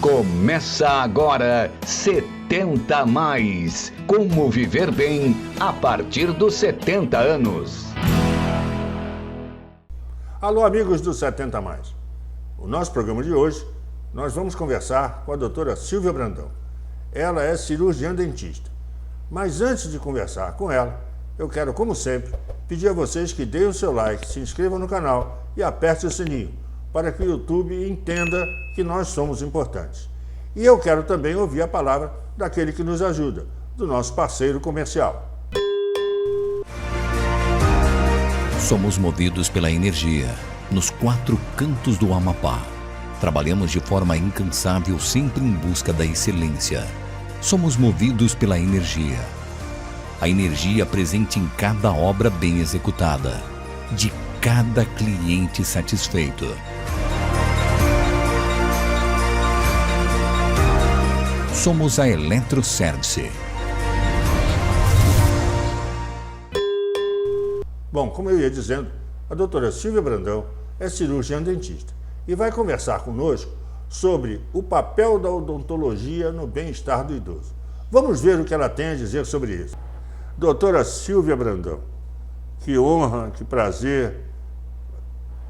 Começa agora 70 a mais. Como viver bem a partir dos 70 anos. Alô, amigos do 70 a mais. O nosso programa de hoje, nós vamos conversar com a doutora Silvia Brandão. Ela é cirurgiã dentista. Mas antes de conversar com ela, eu quero, como sempre, pedir a vocês que deem o seu like, se inscrevam no canal e apertem o sininho, para que o YouTube entenda que nós somos importantes. E eu quero também ouvir a palavra daquele que nos ajuda, do nosso parceiro comercial. Somos movidos pela energia, nos 4 cantos do Amapá. Trabalhamos de forma incansável, sempre em busca da excelência. Somos movidos pela energia. A energia presente em cada obra bem executada, de cada cliente satisfeito. Somos a Eletroservice. Bom, como eu ia dizendo, a doutora Silvia Brandão é cirurgiã dentista e vai conversar conosco sobre o papel da odontologia no bem-estar do idoso. Vamos ver o que ela tem a dizer sobre isso. Doutora Silvia Brandão, que honra, que prazer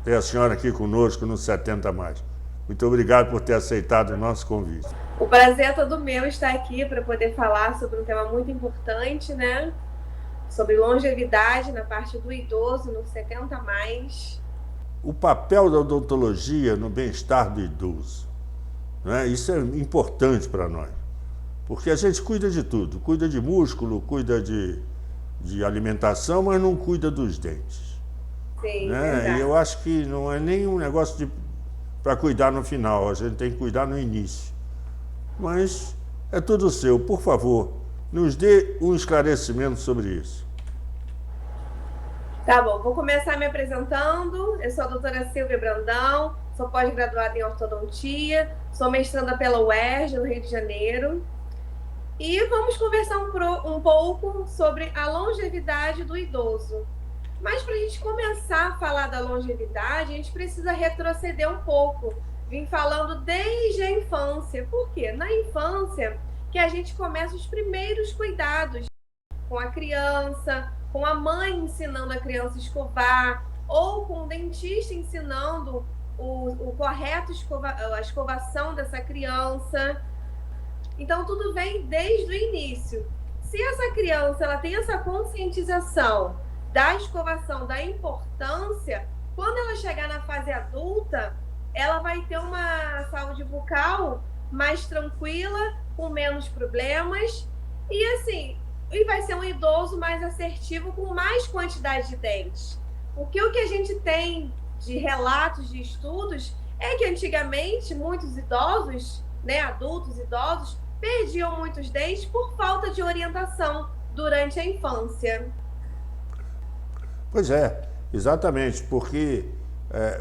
ter a senhora aqui conosco no 70 a mais. Muito obrigado por ter aceitado o nosso convite. O prazer é todo meu estar aqui para poder falar sobre um tema muito importante, né? Sobre longevidade na parte do idoso, no 70 a mais. O papel da odontologia no bem-estar do idoso, né? Isso é importante para nós, porque a gente cuida de tudo, cuida de músculo, cuida de alimentação, mas não cuida dos dentes. Sim, né? E eu acho que não é nem um negócio para cuidar no final, a gente tem que cuidar no início. Mas é tudo seu. Por favor, nos dê um esclarecimento sobre isso. Tá bom, vou começar me apresentando. Eu sou a doutora Silvia Brandão, sou pós-graduada em ortodontia, sou mestranda pela UERJ, no Rio de Janeiro. E vamos conversar um pouco sobre a longevidade do idoso. Mas para a gente começar a falar da longevidade, a gente precisa retroceder um pouco. Vim falando desde a infância. Por quê? Na infância que a gente começa os primeiros cuidados com a criança, com a mãe ensinando a criança a escovar, ou com o dentista ensinando o correto a escovação dessa criança. Então, tudo vem desde o início. Se essa criança ela tem essa conscientização da escovação, da importância, quando ela chegar na fase adulta, ela vai ter uma saúde bucal mais tranquila, com menos problemas, e assim, e vai ser um idoso mais assertivo, com mais quantidade de dentes. Porque o que a gente tem de relatos, de estudos, é que antigamente muitos idosos, né, adultos idosos, perdiam muitos dentes por falta de orientação durante a infância. Pois é, exatamente, porque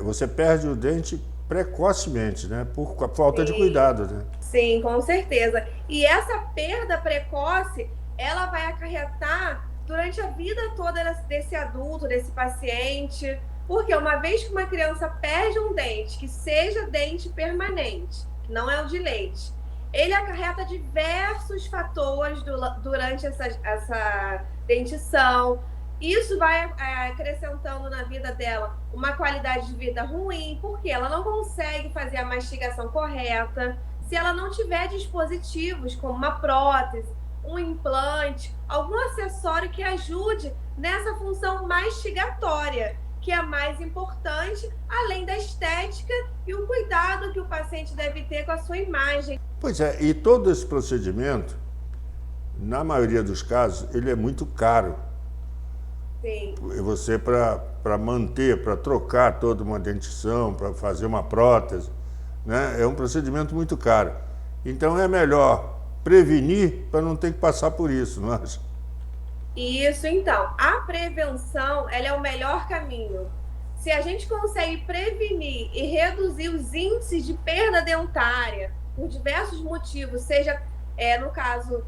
você perde o dente precocemente, né? Por falta de cuidado, né? Sim, com certeza. E essa perda precoce, ela vai acarretar durante a vida toda desse adulto, desse paciente, porque uma vez que uma criança perde um dente, que seja dente permanente, que não é o de leite, ele acarreta diversos fatores durante essa dentição. Isso vai acrescentando na vida dela uma qualidade de vida ruim, porque ela não consegue fazer a mastigação correta. Se ela não tiver dispositivos como uma prótese, um implante, algum acessório que ajude nessa função mastigatória, que é mais importante, além da estética e o cuidado que o paciente deve ter com a sua imagem. Pois é, e todo esse procedimento, na maioria dos casos, ele é muito caro. Sim. E você, para manter, para trocar toda uma dentição, para fazer uma prótese, né, é um procedimento muito caro. Então é melhor prevenir para não ter que passar por isso, não acha? Isso, então. A prevenção, ela é o melhor caminho. Se a gente consegue prevenir e reduzir os índices de perda dentária por diversos motivos, seja, no caso,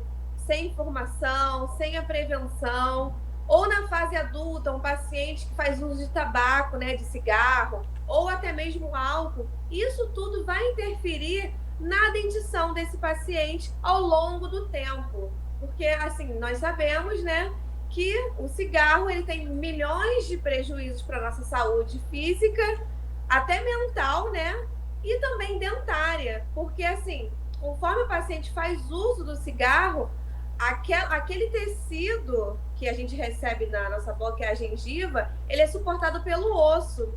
sem informação, sem a prevenção, ou na fase adulta, um paciente que faz uso de tabaco, né, de cigarro, ou até mesmo álcool, isso tudo vai interferir na dentição desse paciente ao longo do tempo. Porque, assim, nós sabemos, né, que o cigarro ele tem milhões de prejuízos para a nossa saúde física, até mental, né, e também dentária. Porque, assim, conforme o paciente faz uso do cigarro, aquele tecido que a gente recebe na nossa boca, que é a gengiva, ele é suportado pelo osso.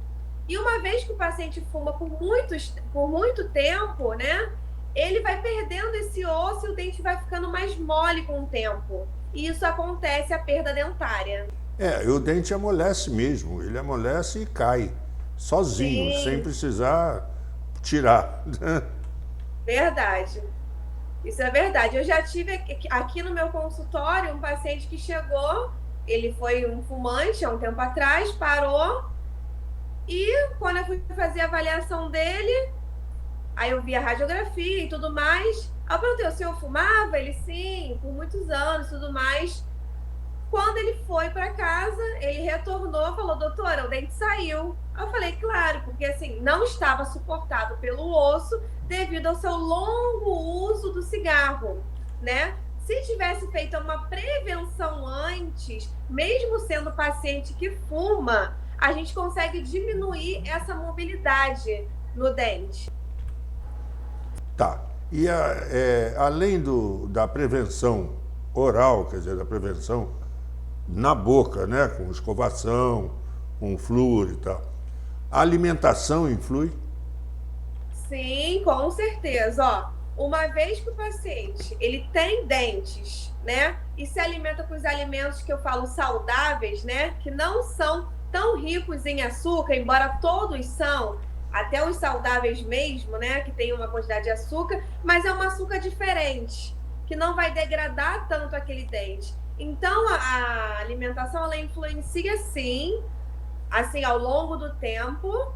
E uma vez que o paciente fuma por muito tempo, né, ele vai perdendo esse osso e o dente vai ficando mais mole com o tempo. E isso acontece a perda dentária. E o dente amolece mesmo, ele amolece e cai, sozinho, Sim. sem precisar tirar. Verdade. Isso é verdade. Eu já tive aqui no meu consultório um paciente que chegou, ele foi um fumante há um tempo atrás, parou, e quando eu fui fazer a avaliação dele, aí eu vi a radiografia e tudo mais, aí eu perguntei, o senhor fumava? Ele, sim, por muitos anos e tudo mais. Quando ele foi para casa, ele retornou e falou, doutora, o dente saiu. Eu falei, claro, porque assim, não estava suportado pelo osso devido ao seu longo uso do cigarro, né? Se tivesse feito uma prevenção antes, mesmo sendo paciente que fuma, a gente consegue diminuir essa mobilidade no dente. Tá. E além da prevenção oral, quer dizer, da prevenção na boca, né, com escovação, com flúor e tal, a alimentação influi? Sim, com certeza. Ó, uma vez que o paciente ele tem dentes, né, e se alimenta com os alimentos que eu falo saudáveis, né, que não são tão ricos em açúcar, embora todos são, até os saudáveis mesmo, né, que tem uma quantidade de açúcar, mas é um açúcar diferente, que não vai degradar tanto aquele dente. Então, a alimentação, ela influencia, sim, assim, ao longo do tempo,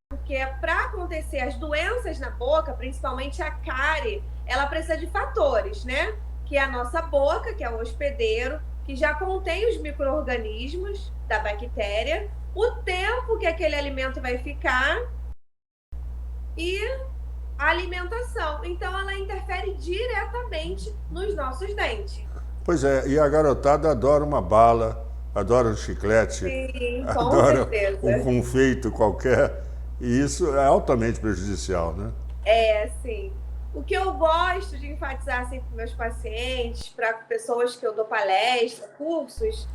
porque para acontecer as doenças na boca, principalmente a cárie, ela precisa de fatores, né? Que é a nossa boca, que é o hospedeiro, que já contém os micro-organismos da bactéria, o tempo que aquele alimento vai ficar e a alimentação. Então, ela interfere diretamente nos nossos dentes. Pois é, e a garotada adora uma bala, adora um chiclete, Sim, com adora certeza. um confeito qualquer, e isso é altamente prejudicial, né? Sim. O que eu gosto de enfatizar sempre para meus pacientes, para pessoas que eu dou palestra, cursos,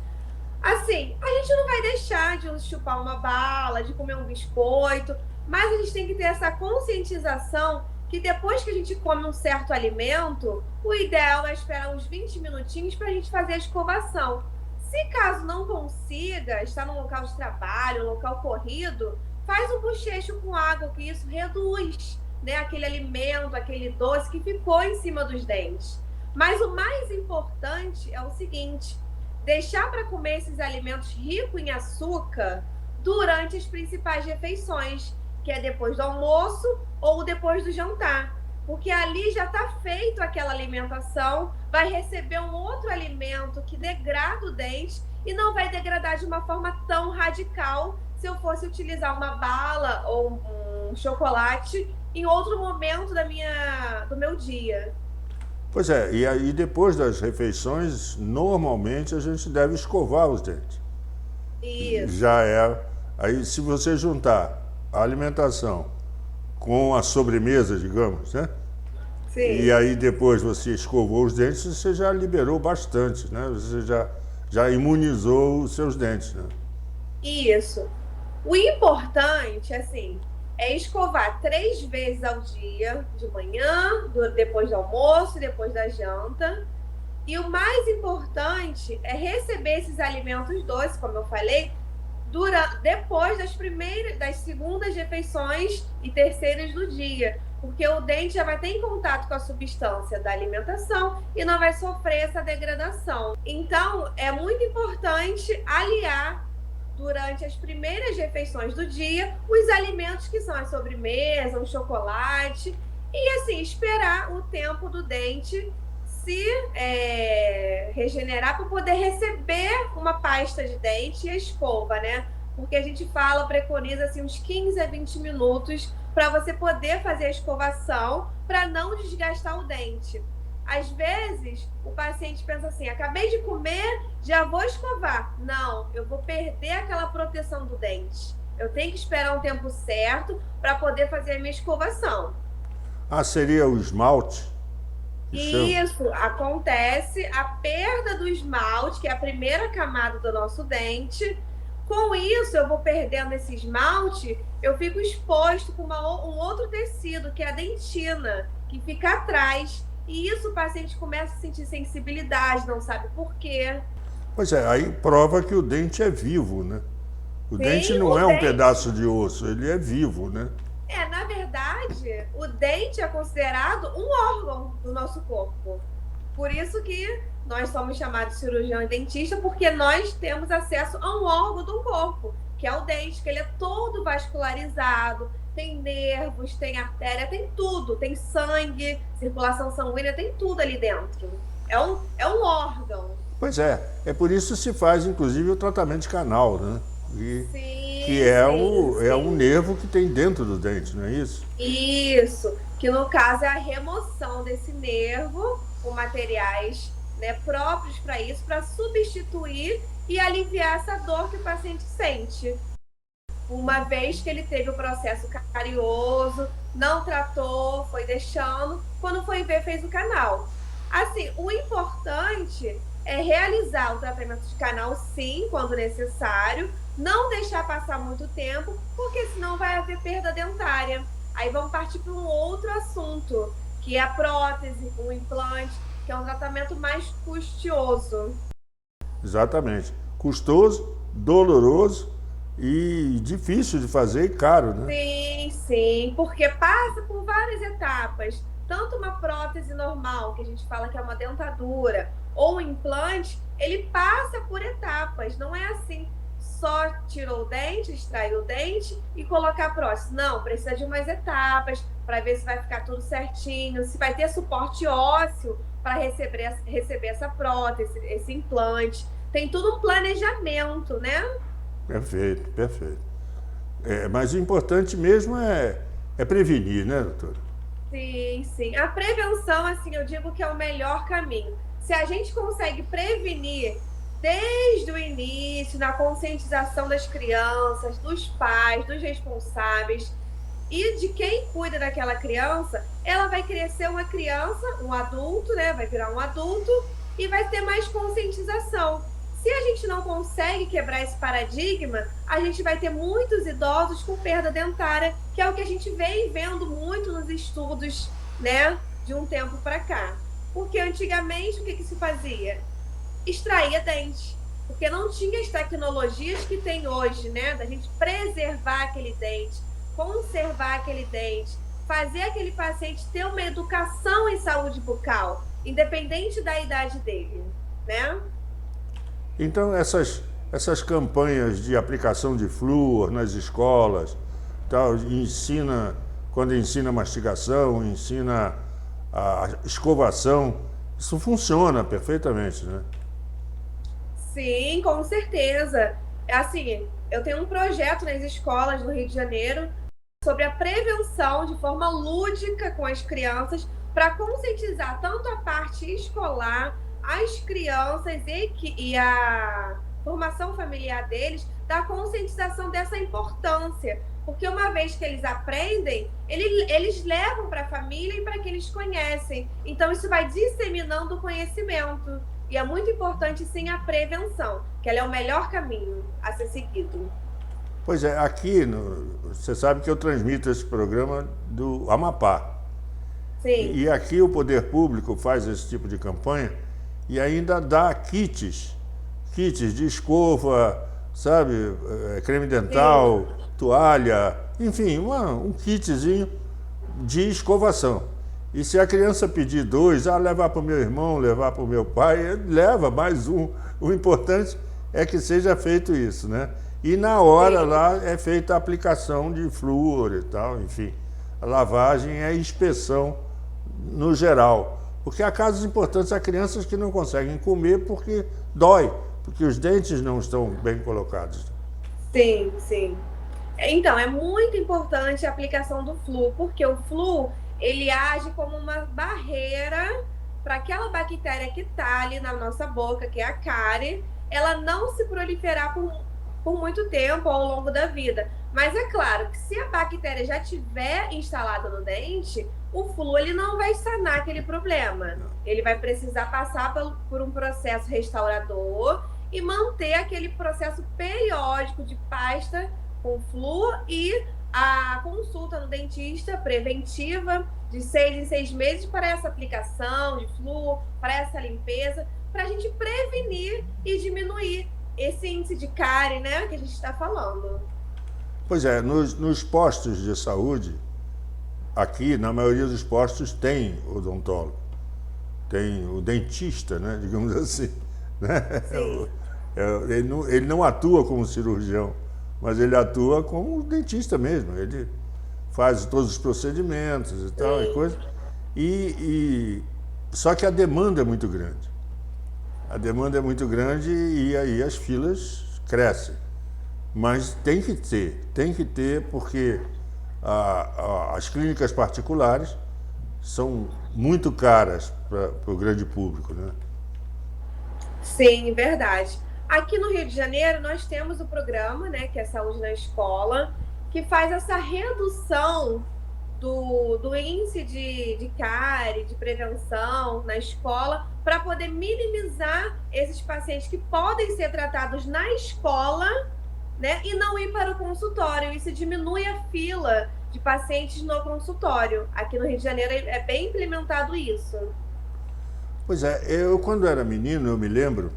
assim, a gente não vai deixar de chupar uma bala, de comer um biscoito, mas a gente tem que ter essa conscientização que depois que a gente come um certo alimento, o ideal é esperar uns 20 minutinhos para a gente fazer a escovação. Se caso não consiga, estar num local de trabalho, um local corrido, faz um bochecho com água, que isso reduz, né, aquele alimento, aquele doce que ficou em cima dos dentes. Mas o mais importante é o seguinte, deixar para comer esses alimentos ricos em açúcar durante as principais refeições, que é depois do almoço ou depois do jantar. Porque ali já está feito aquela alimentação, vai receber um outro alimento que degrada o dente e não vai degradar de uma forma tão radical se eu fosse utilizar uma bala ou um chocolate em outro momento do meu dia. Pois é, e aí depois das refeições, normalmente a gente deve escovar os dentes. Isso. Já é. Aí se você juntar a alimentação com a sobremesa, digamos, né? Sim. E aí depois você escovou os dentes, você já liberou bastante, né? Você já imunizou os seus dentes, né? Isso. O importante, assim, é escovar 3 vezes ao dia, de manhã, depois do almoço, depois da janta. E o mais importante é receber esses alimentos doces, como eu falei, depois das segundas refeições e terceiras do dia, porque o dente já vai ter em contato com a substância da alimentação e não vai sofrer essa degradação. Então, é muito importante aliar durante as primeiras refeições do dia os alimentos que são a sobremesa, o chocolate, e assim, esperar o tempo do dente se regenerar para poder receber uma pasta de dente e a escova, né? Porque a gente preconiza assim, uns 15 a 20 minutos para você poder fazer a escovação, para não desgastar o dente. Às vezes, o paciente pensa assim, acabei de comer, já vou escovar. Não, eu vou perder aquela proteção do dente. Eu tenho que esperar um tempo certo para poder fazer a minha escovação. Ah, seria o esmalte? Isso, acontece a perda do esmalte, que é a primeira camada do nosso dente. Com isso, eu vou perdendo esse esmalte, eu fico exposto com um outro tecido, que é a dentina, que fica atrás. E isso o paciente começa a sentir sensibilidade, não sabe por quê. Pois é, aí prova que o dente é vivo, né? O Sim, dente não é um pedaço de osso, ele é vivo, né? Na verdade, o dente é considerado um órgão do nosso corpo. Por isso que nós somos chamados cirurgião e dentista, porque nós temos acesso a um órgão do corpo, que é o dente, que ele é todo vascularizado, tem nervos, tem artéria, tem tudo, tem sangue, circulação sanguínea, tem tudo ali dentro. É um órgão. Pois é por isso que se faz, inclusive, o tratamento de canal, né? Sim, que é um nervo que tem dentro do dente, não é isso? Isso, que no caso é a remoção desse nervo com materiais, né, próprios para isso, para substituir e aliviar essa dor que o paciente sente. Uma vez que ele teve o processo carioso, não tratou, foi deixando, quando foi ver, fez o canal. Assim, o importante é realizar o tratamento de canal, sim, quando necessário, não deixar passar muito tempo, porque senão vai haver perda dentária. Aí vamos partir para um outro assunto, que é a prótese, o implante, que é um tratamento mais custoso. Exatamente. Custoso, doloroso e difícil de fazer e caro, né? Sim, porque passa por várias etapas. Tanto uma prótese normal, que a gente fala que é uma dentadura, ou um implante, ele passa por etapas. Não é assim, só tirou o dente, extraiu o dente e colocar a prótese. Não, precisa de umas etapas para ver se vai ficar tudo certinho, se vai ter suporte ósseo para receber essa prótese, esse implante. Tem tudo um planejamento, né? Perfeito. Mas o importante mesmo é prevenir, né, doutora? Sim. A prevenção, assim, eu digo que é o melhor caminho. Se a gente consegue prevenir desde o início, na conscientização das crianças, dos pais, dos responsáveis e de quem cuida daquela criança, ela vai crescer uma criança, um adulto, né? Vai virar um adulto e vai ter mais conscientização. Se a gente não consegue quebrar esse paradigma, a gente vai ter muitos idosos com perda dentária, que é o que a gente vem vendo muito nos estudos, né, de um tempo para cá. Porque antigamente o que se fazia? Extraía dente, porque não tinha as tecnologias que tem hoje, né, da gente preservar aquele dente, conservar aquele dente, fazer aquele paciente ter uma educação em saúde bucal, independente da idade dele, né? Então, essas campanhas de aplicação de flúor nas escolas, tal, quando ensina mastigação, ensina a escovação, isso funciona perfeitamente, né? Sim, com certeza. Assim, eu tenho um projeto nas escolas do Rio de Janeiro sobre a prevenção de forma lúdica com as crianças para conscientizar tanto a parte escolar, as crianças e a formação familiar deles da conscientização dessa importância. Porque uma vez que eles aprendem, eles levam para a família e para quem eles conhecem. Então, isso vai disseminando o conhecimento. E é muito importante, sim, a prevenção, que ela é o melhor caminho a ser seguido. Pois é, aqui, você sabe que eu transmito esse programa do Amapá. Sim. E aqui o poder público faz esse tipo de campanha e ainda dá kits de escova, sabe, creme dental, sim, toalha, enfim, um kitzinho de escovação. E se a criança pedir 2, levar para o meu irmão, levar para o meu pai, leva mais um. O importante é que seja feito isso, né? E na hora lá é feita a aplicação de flúor e tal, enfim. A lavagem é inspeção no geral. Porque há casos importantes, há crianças que não conseguem comer porque dói, porque os dentes não estão bem colocados. Sim. Então, é muito importante a aplicação do flúor, porque o flúor, ele age como uma barreira para aquela bactéria que está ali na nossa boca, que é a cárie, ela não se proliferar por muito tempo ao longo da vida. Mas é claro que se a bactéria já estiver instalada no dente, o fluo ele não vai sanar aquele problema. Ele vai precisar passar por um processo restaurador e manter aquele processo periódico de pasta com fluo e a consulta no dentista preventiva de 6 em 6 meses para essa aplicação de fluo, para essa limpeza, para a gente prevenir e diminuir esse índice de cárie, né, que a gente está falando. Pois é, nos postos de saúde, aqui, na maioria dos postos, tem odontólogo, tem o dentista, né, digamos assim. Né? Sim. Ele não atua como cirurgião, mas ele atua como dentista mesmo. Ele faz todos os procedimentos e tal, e coisa. Só que a demanda é muito grande. A demanda é muito grande e aí as filas crescem. Mas tem que ter porque as clínicas particulares são muito caras para o grande público, né? Sim, verdade. Aqui no Rio de Janeiro nós temos o programa, né, que é Saúde na Escola, que faz essa redução do índice de cárie, de prevenção na escola, para poder minimizar esses pacientes que podem ser tratados na escola, né, e não ir para o consultório. Isso diminui a fila de pacientes no consultório. Aqui no Rio de Janeiro é bem implementado isso. Pois é, eu quando era menino, eu me lembro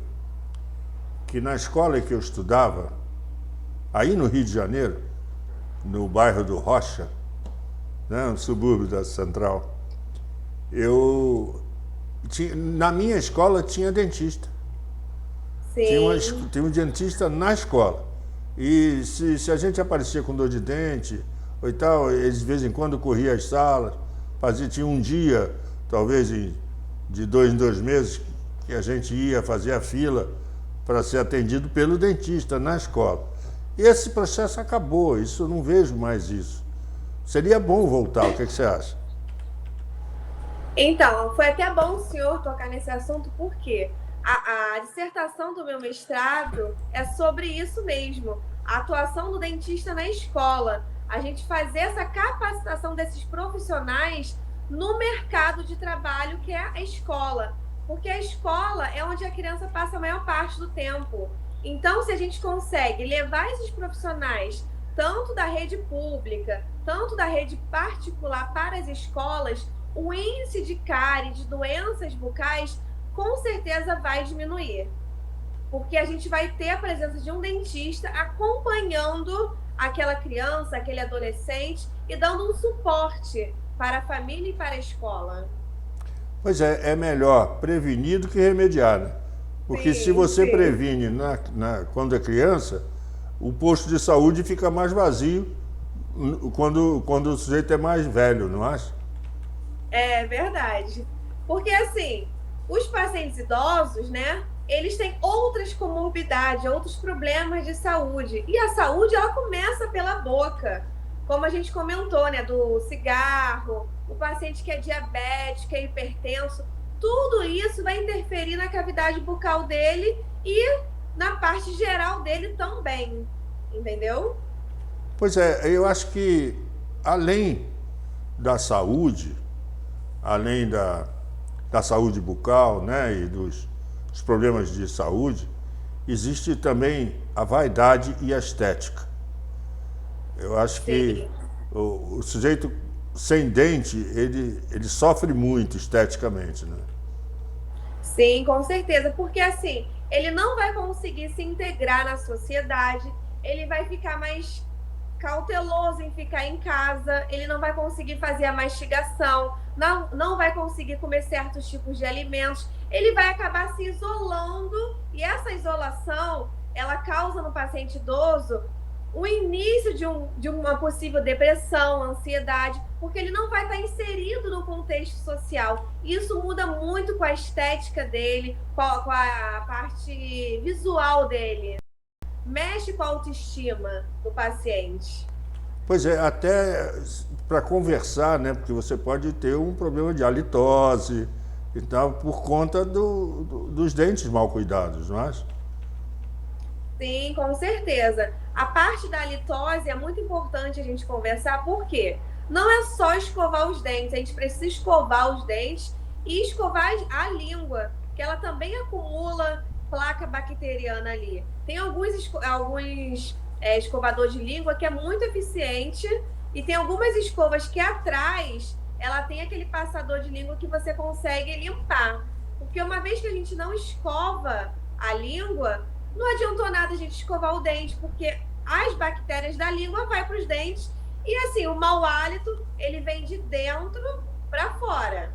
que na escola que eu estudava, aí no Rio de Janeiro, no bairro do Rocha, né, no subúrbio da Central, na minha escola tinha dentista. Sim. Tinha um dentista na escola. E se a gente aparecia com dor de dente, ou tal, eles de vez em quando corriam as salas, tinha um dia, talvez de 2 em 2 meses, que a gente ia fazer a fila para ser atendido pelo dentista na escola. E esse processo acabou, eu não vejo mais isso. Seria bom voltar, o que você acha? Então, foi até bom o senhor tocar nesse assunto, porque a dissertação do meu mestrado é sobre isso mesmo, a atuação do dentista na escola. A gente fazer essa capacitação desses profissionais no mercado de trabalho que é a escola. Porque a escola é onde a criança passa a maior parte do tempo. Então, se a gente consegue levar esses profissionais, tanto da rede pública, tanto da rede particular para as escolas, o índice de cárie, de doenças bucais, com certeza vai diminuir. Porque a gente vai ter a presença de um dentista acompanhando aquela criança, aquele adolescente e dando um suporte para a família e para a escola. Pois é melhor prevenir do que remediar, né? Porque se você previne quando é criança, o posto de saúde fica mais vazio quando o sujeito é mais velho, não acha? É verdade. Porque, assim, os pacientes idosos, né, eles têm outras comorbidades, outros problemas de saúde. E a saúde, ela começa pela boca. Como a gente comentou, né, do cigarro, o paciente que é diabético, que é hipertenso, tudo isso vai interferir na cavidade bucal dele e na parte geral dele também, entendeu? Pois é, eu acho que além da saúde, além da saúde bucal, né, e dos problemas de saúde, existe também a vaidade e a estética. Eu acho que o sujeito sem dente, ele sofre muito esteticamente, né? Sim, com certeza, porque assim, ele não vai conseguir se integrar na sociedade, ele vai ficar mais cauteloso em ficar em casa, ele não vai conseguir fazer a mastigação, não vai conseguir comer certos tipos de alimentos, ele vai acabar se isolando, e essa isolação, ela causa no paciente idoso o início de uma possível depressão, ansiedade, porque ele não vai estar inserido no contexto social. Isso muda muito com a estética dele, com a parte visual dele. Mexe com a autoestima do paciente. Pois é, até para conversar, né? Porque você pode ter um problema de halitose e tal, por conta dos dentes mal cuidados, não é? Sim, com certeza. A parte da halitose é muito importante a gente conversar, porque não é só escovar os dentes, a gente precisa escovar os dentes e escovar a língua, que ela também acumula placa bacteriana ali. Tem alguns escovadores de língua que é muito eficiente e tem algumas escovas que atrás ela tem aquele passador de língua que você consegue limpar. Porque uma vez que a gente não escova a língua, não adiantou nada a gente escovar o dente, porque as bactérias da língua vai para os dentes e assim, o mau hálito, ele vem de dentro para fora.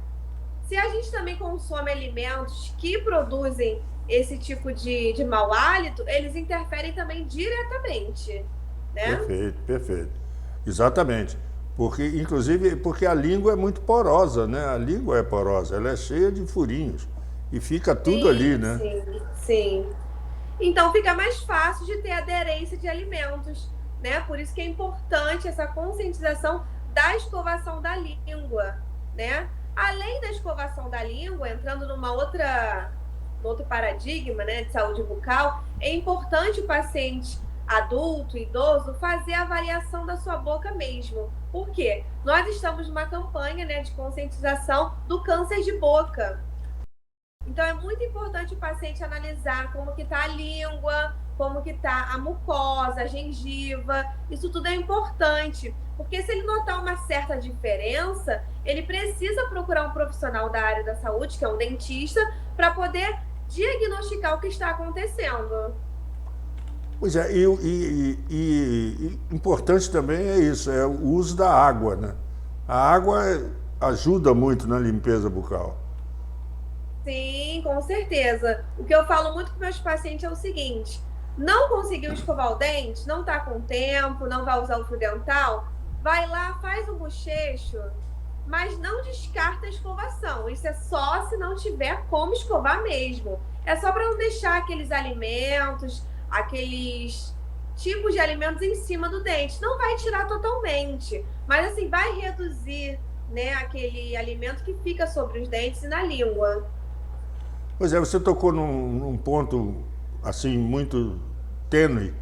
Se a gente também consome alimentos que produzem esse tipo de mau hálito, eles interferem também diretamente, né? Perfeito, perfeito. Exatamente. Porque, inclusive, porque a língua é muito porosa, né? A língua é porosa, ela é cheia de furinhos. E fica tudo ali, né? Sim, sim. Então fica mais fácil de ter aderência de alimentos, né? Por isso que é importante essa conscientização da escovação da língua, né? Além da escovação da língua, entrando num outro paradigma, né, de saúde bucal, é importante o paciente adulto, idoso, fazer a avaliação da sua boca mesmo. Por quê? Nós estamos numa campanha, né, de conscientização do câncer de boca. Então, é muito importante o paciente analisar como que está a língua, como que está a mucosa, a gengiva. Isso tudo é importante, porque se ele notar uma certa diferença, ele precisa procurar um profissional da área da saúde, que é um dentista, para poder diagnosticar o que está acontecendo. Pois é, e importante também é isso, é o uso da água, né? A água ajuda muito na limpeza bucal. Sim, com certeza. O que eu falo muito com meus pacientes é o seguinte: não conseguiu escovar o dente, não está com tempo, não vai usar o fio dental, vai lá, faz um bochecho, mas não descarta a escovação. Isso é só se não tiver como escovar mesmo. É só para não deixar aqueles alimentos, aqueles tipos de alimentos em cima do dente. Não vai tirar totalmente, mas assim, vai reduzir, né, aquele alimento que fica sobre os dentes e na língua. Pois é, você tocou num ponto assim muito tênue,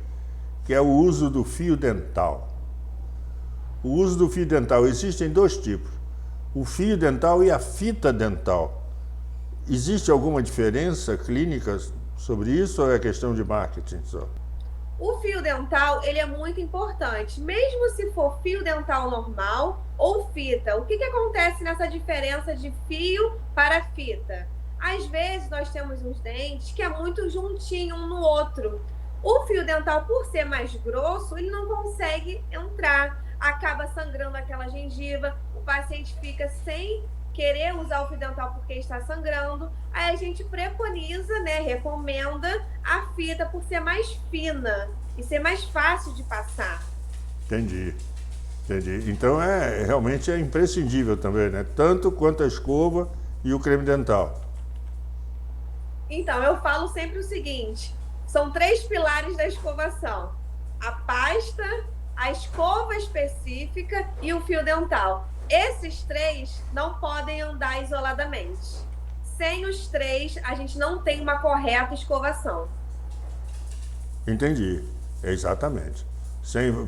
que é o uso do fio dental. O uso do fio dental, existem dois tipos, o fio dental e a fita dental. Existe alguma diferença clínica sobre isso ou é questão de marketing só? O fio dental, ele é muito importante, mesmo se for fio dental normal ou fita. O que acontece nessa diferença de fio para fita? Às vezes nós temos uns dentes que é muito juntinho um no outro. O fio dental, por ser mais grosso, ele não consegue entrar, acaba sangrando aquela gengiva, o paciente fica sem querer usar o fio dental porque está sangrando. Aí a gente preconiza, né, recomenda a fita por ser mais fina e ser mais fácil de passar. Entendi. Então realmente é imprescindível também, né? Tanto quanto a escova e o creme dental. Então, eu falo sempre o seguinte: são 3 pilares da escovação: a pasta, a escova específica e o fio dental. Esses 3 não podem andar isoladamente. Sem os 3, a gente não tem uma correta escovação. Entendi, exatamente.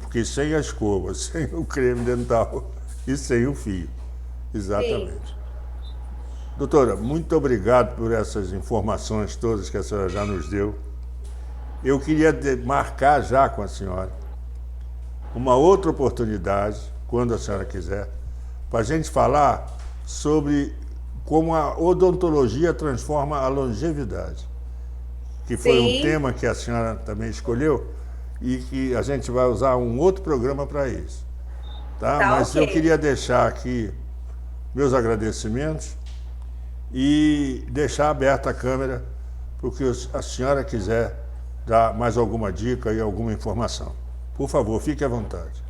Porque sem a escova, sem o creme dental e sem o fio. Exatamente. Sim. Doutora, muito obrigado por essas informações todas que a senhora já nos deu. Eu queria marcar já com a senhora uma outra oportunidade, quando a senhora quiser, para a gente falar sobre como a odontologia transforma a longevidade, que foi um tema que a senhora também escolheu e que a gente vai usar um outro programa para isso. Tá? Mas okay. Eu queria deixar aqui meus agradecimentos e deixar aberta a câmera para o que a senhora quiser dar mais alguma dica e alguma informação. Por favor, fique à vontade.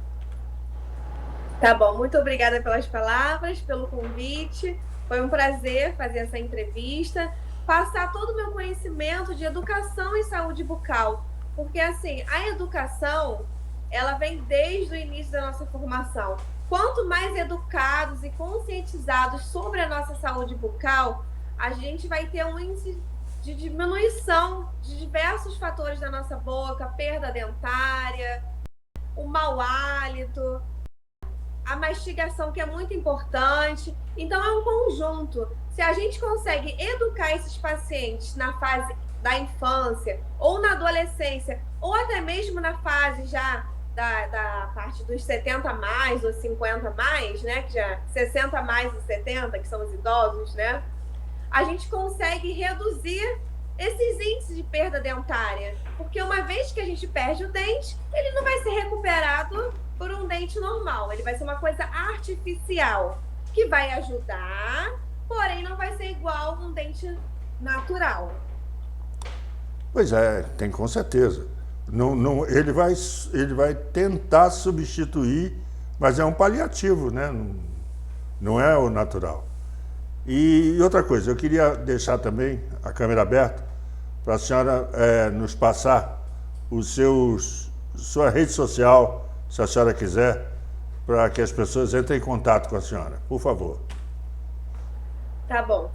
Tá bom, muito obrigada pelas palavras, pelo convite. Foi um prazer fazer essa entrevista, passar todo o meu conhecimento de educação em saúde bucal, porque assim, a educação ela vem desde o início da nossa formação. Quanto mais educados e conscientizados sobre a nossa saúde bucal, a gente vai ter um índice de diminuição de diversos fatores da nossa boca, perda dentária, o mau hálito, a mastigação, que é muito importante. Então, é um conjunto. Se a gente consegue educar esses pacientes na fase da infância, ou na adolescência, ou até mesmo na fase já da parte dos 70 mais ou 50 mais, né? Que já 60 mais e 70, que são os idosos, né? A gente consegue reduzir esses índices de perda dentária. Porque uma vez que a gente perde o dente, ele não vai ser recuperado por um dente normal. Ele vai ser uma coisa artificial, que vai ajudar, porém não vai ser igual um dente natural. Pois é, tem com certeza. Ele vai tentar substituir, mas é um paliativo, né? Não é o natural. E outra coisa, eu queria deixar também a câmera aberta para a senhora nos passar sua rede social, se a senhora quiser, para que as pessoas entrem em contato com a senhora. Por favor. Tá bom.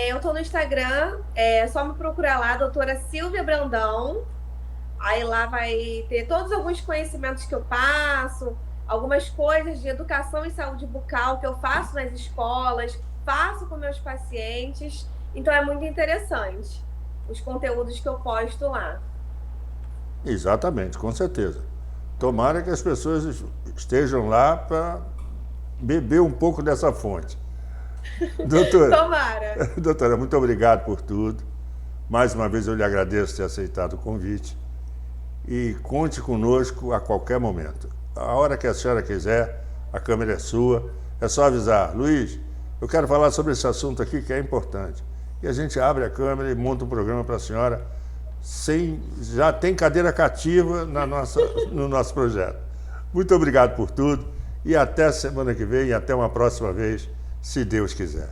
Eu estou no Instagram, é só me procurar lá, doutora Silvia Brandão. Aí lá vai ter todos alguns conhecimentos que eu passo, algumas coisas de educação e saúde bucal que eu faço nas escolas, faço com meus pacientes. Então é muito interessante os conteúdos que eu posto lá. Exatamente, com certeza. Tomara que as pessoas estejam lá para beber um pouco dessa fonte. Doutora, Tomara. Doutora, muito obrigado por tudo. Mais uma vez eu lhe agradeço ter aceitado o convite. E conte conosco a qualquer momento. A hora que a senhora quiser, a câmera é sua. É só avisar: Luiz, eu quero falar sobre esse assunto aqui que é importante. E a gente abre a câmera e monta um programa para a senhora. Já tem cadeira cativa no nosso projeto. Muito obrigado por tudo e até semana que vem e até uma próxima vez, se Deus quiser.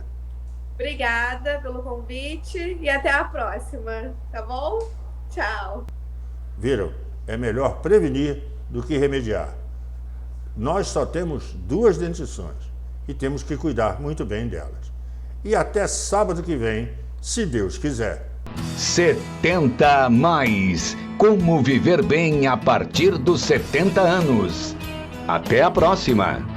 Obrigada pelo convite e até a próxima, tá bom? Tchau. Viram? É melhor prevenir do que remediar. Nós só temos 2 dentições e temos que cuidar muito bem delas. E até sábado que vem, se Deus quiser. 70 mais. Como viver bem a partir dos 70 anos. Até a próxima!